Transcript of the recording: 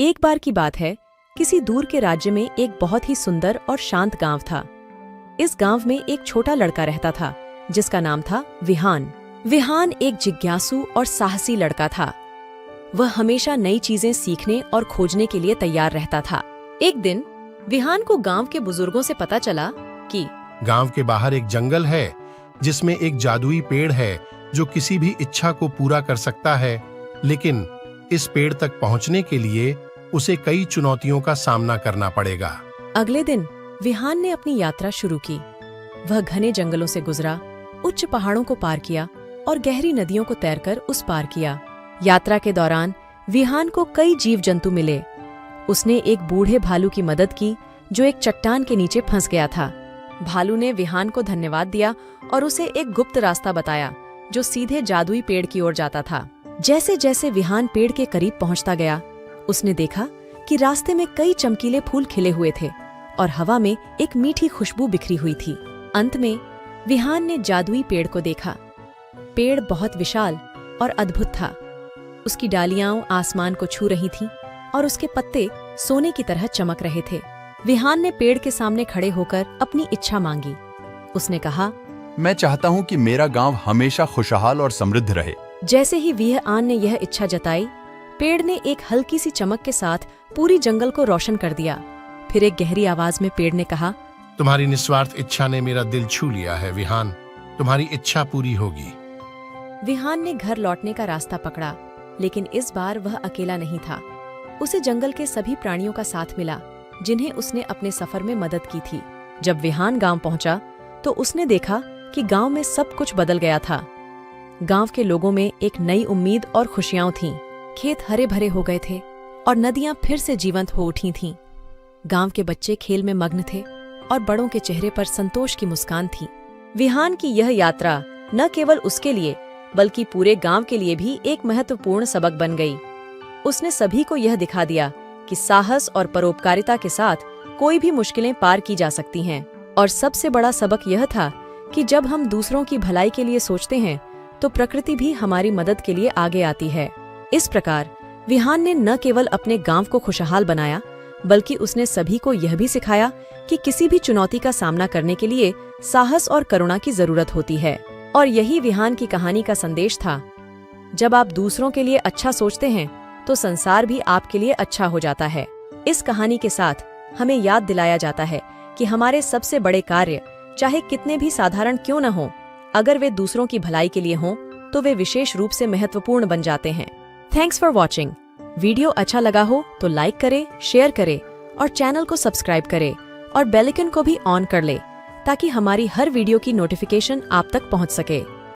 एक बार की बात है, किसी दूर के राज्य में एक बहुत ही सुंदर और शांत गांव था। इस गांव में एक छोटा लड़का रहता था जिसका नाम था विहान। विहान एक जिज्ञासु और साहसी लड़का था। वह हमेशा नई चीजें सीखने और खोजने के लिए तैयार रहता था। एक दिन विहान को गांव के बुजुर्गों से पता चला कि गांव के बाहर एक जंगल है जिसमें एक जादुई पेड़ है जो किसी भी इच्छा को पूरा कर सकता है, लेकिन इस पेड़ तक पहुंचने के लिए उसे कई चुनौतियों का सामना करना पड़ेगा। अगले दिन विहान ने अपनी यात्रा शुरू की। वह घने जंगलों से गुजरा, उच्च पहाड़ों को पार किया और गहरी नदियों को तैरकर उस पार किया। यात्रा के दौरान विहान को कई जीव जंतु मिले। उसने एक बूढ़े भालू की मदद की जो एक चट्टान के नीचे फंस गया था। भालू ने विहान को धन्यवाद दिया और उसे एक गुप्त रास्ता बताया जो सीधे जादुई पेड़ की ओर जाता था। जैसे जैसे विहान पेड़ के करीब पहुंचता गया, उसने देखा कि रास्ते में कई चमकीले फूल खिले हुए थे और हवा में एक मीठी खुशबू बिखरी हुई थी। अंत में विहान ने जादुई पेड़ को देखा। पेड़ बहुत विशाल और अद्भुत था। उसकी डालियां आसमान को छू रही थीं और उसके पत्ते सोने की तरह चमक रहे थे। विहान ने पेड़ के सामने खड़े होकर अपनी इच्छा मांगी। उसने कहा, मैं चाहता हूँ कि मेरा गांव हमेशा खुशहाल और समृद्ध रहे। जैसे ही विहान ने यह इच्छा जताई, पेड़ ने एक हल्की सी चमक के साथ पूरी जंगल को रोशन कर दिया। फिर एक गहरी आवाज में पेड़ ने कहा, तुम्हारी निस्वार्थ इच्छा ने मेरा दिल छू लिया है विहान, तुम्हारी इच्छा पूरी होगी। विहान ने घर लौटने का रास्ता पकड़ा, लेकिन इस बार वह अकेला नहीं था। उसे जंगल के सभी प्राणियों का साथ मिला जिन्हें उसने अपने सफर में मदद की थी। जब विहान गांव पहुंचा तो उसने देखा कि गांव में सब कुछ बदल गया था। गांव के लोगों में एक नई उम्मीद और खुशियां थीं। खेत हरे भरे हो गए थे और नदियां फिर से जीवंत हो उठी थीं। गांव के बच्चे खेल में मग्न थे और बड़ों के चेहरे पर संतोष की मुस्कान थी। विहान की यह यात्रा न केवल उसके लिए बल्कि पूरे गांव के लिए भी एक महत्वपूर्ण सबक बन गई। उसने सभी को यह दिखा दिया कि साहस और परोपकारिता के साथ कोई भी मुश्किलें पार की जा सकती हैं। और सबसे बड़ा सबक यह था कि जब हम दूसरों की भलाई के लिए सोचते हैं तो प्रकृति भी हमारी मदद के लिए आगे आती है। इस प्रकार विहान ने न केवल अपने गांव को खुशहाल बनाया, बल्कि उसने सभी को यह भी सिखाया कि किसी भी चुनौती का सामना करने के लिए साहस और करुणा की जरूरत होती है। और यही विहान की कहानी का संदेश था। जब आप दूसरों के लिए अच्छा सोचते हैं तो संसार भी आपके लिए अच्छा हो जाता है। इस कहानी के साथ हमें याद दिलाया जाता है कि हमारे सबसे बड़े कार्य चाहे कितने भी साधारण क्यों न हों, अगर वे दूसरों की भलाई के लिए हों तो वे विशेष रूप से महत्वपूर्ण बन जाते हैं। Thanks for watching. वीडियो अच्छा लगा हो तो लाइक करें, शेयर करें और चैनल को सब्सक्राइब करें और बेल आइकन को भी ऑन कर ले ताकि हमारी हर वीडियो की नोटिफिकेशन आप तक पहुंच सके।